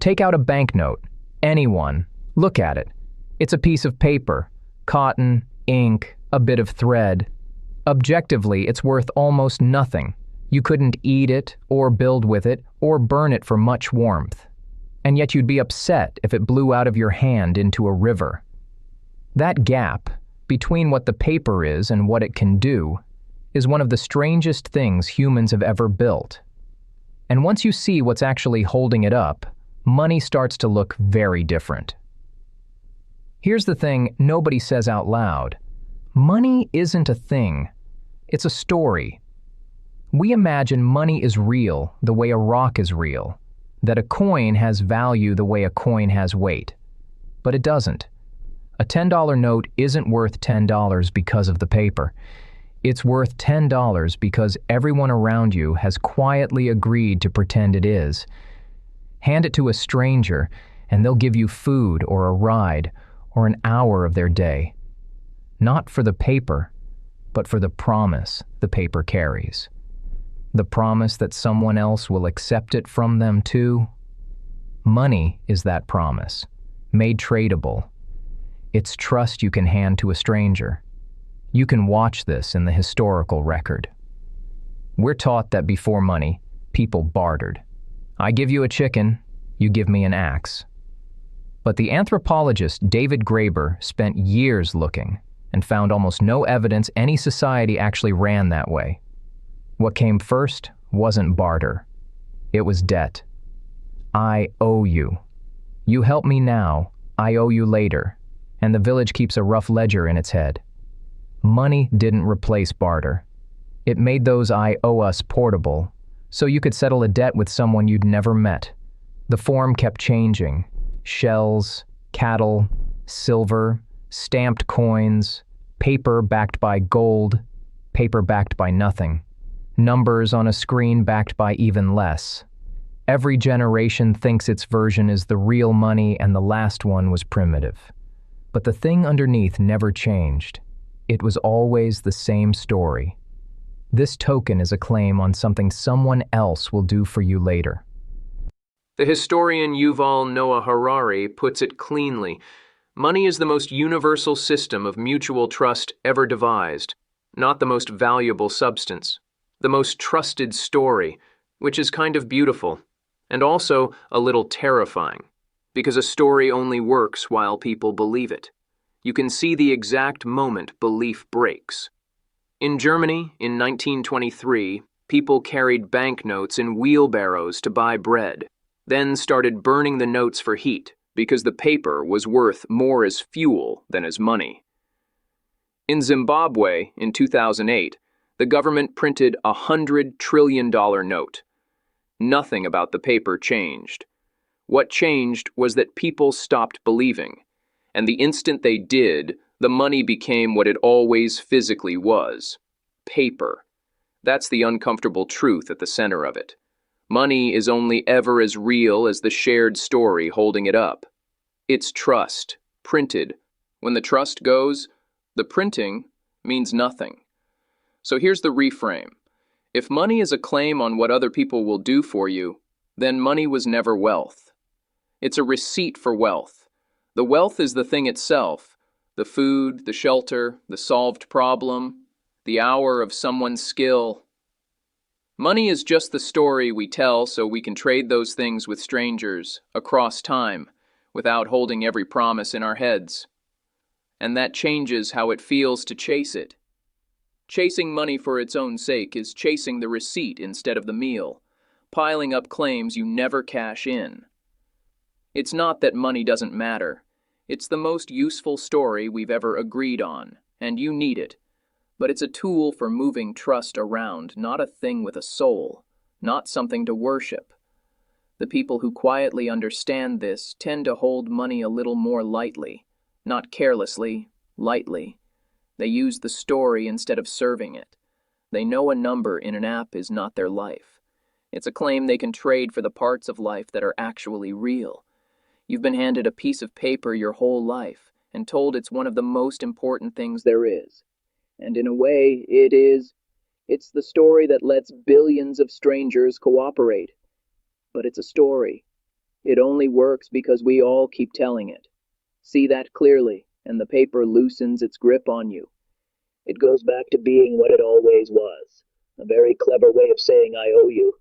Take out a banknote. Anyone. Look at it. It's a piece of paper. Cotton, ink, a bit of thread. Objectively, it's worth almost nothing. You couldn't eat it, or build with it, or burn it for much warmth. And yet you'd be upset if it blew out of your hand into a river. That gap, between what the paper is and what it can do, is one of the strangest things humans have ever built. And once you see what's actually holding it up, money starts to look very different. Here's the thing nobody says out loud. Money isn't a thing. It's a story. We imagine money is real the way a rock is real, that a coin has value the way a coin has weight. But it doesn't. A $10 note isn't worth $10 because of the paper. It's worth $10 because everyone around you has quietly agreed to pretend it is. Hand it to a stranger, and they'll give you food or a ride or an hour of their day. Not for the paper, but for the promise the paper carries. The promise that someone else will accept it from them too. Money is that promise, made tradable. It's trust you can hand to a stranger. You can watch this in the historical record. We're taught that before money, people bartered. I give you a chicken, you give me an axe. But the anthropologist David Graeber spent years looking and found almost no evidence any society actually ran that way. What came first wasn't barter. It was debt. I owe you. You help me now, I owe you later. And the village keeps a rough ledger in its head. Money didn't replace barter. It made those I owe us portable, so you could settle a debt with someone you'd never met. The form kept changing. Shells, cattle, silver, stamped coins, paper backed by gold, paper backed by nothing, numbers on a screen backed by even less. Every generation thinks its version is the real money and the last one was primitive. But the thing underneath never changed. It was always the same story. This token is a claim on something someone else will do for you later. The historian Yuval Noah Harari puts it cleanly. Money is the most universal system of mutual trust ever devised, not the most valuable substance, the most trusted story, which is kind of beautiful, and also a little terrifying, because a story only works while people believe it. You can see the exact moment belief breaks. In Germany, in 1923, people carried banknotes in wheelbarrows to buy bread, then started burning the notes for heat because the paper was worth more as fuel than as money. In Zimbabwe, in 2008, the government printed a $100 trillion note. Nothing about the paper changed. What changed was that people stopped believing, and the instant they did, the money became what it always physically was: paper. That's the uncomfortable truth at the center of it. Money is only ever as real as the shared story holding it up. It's trust, printed. When the trust goes, the printing means nothing. So here's the reframe. If money is a claim on what other people will do for you, then money was never wealth. It's a receipt for wealth. The wealth is the thing itself, the food, the shelter, the solved problem, the hour of someone's skill. Money is just the story we tell so we can trade those things with strangers across time without holding every promise in our heads. And that changes how it feels to chase it. Chasing money for its own sake is chasing the receipt instead of the meal, piling up claims you never cash in. It's not that money doesn't matter. It's the most useful story we've ever agreed on, and you need it. But it's a tool for moving trust around, not a thing with a soul, not something to worship. The people who quietly understand this tend to hold money a little more lightly, not carelessly, lightly. They use the story instead of serving it. They know a number in an app is not their life. It's a claim they can trade for the parts of life that are actually real. You've been handed a piece of paper your whole life and told it's one of the most important things there is. And in a way, it is. It's the story that lets billions of strangers cooperate. But it's a story. It only works because we all keep telling it. See that clearly, and the paper loosens its grip on you. It goes back to being what it always was. A very clever way of saying I owe you.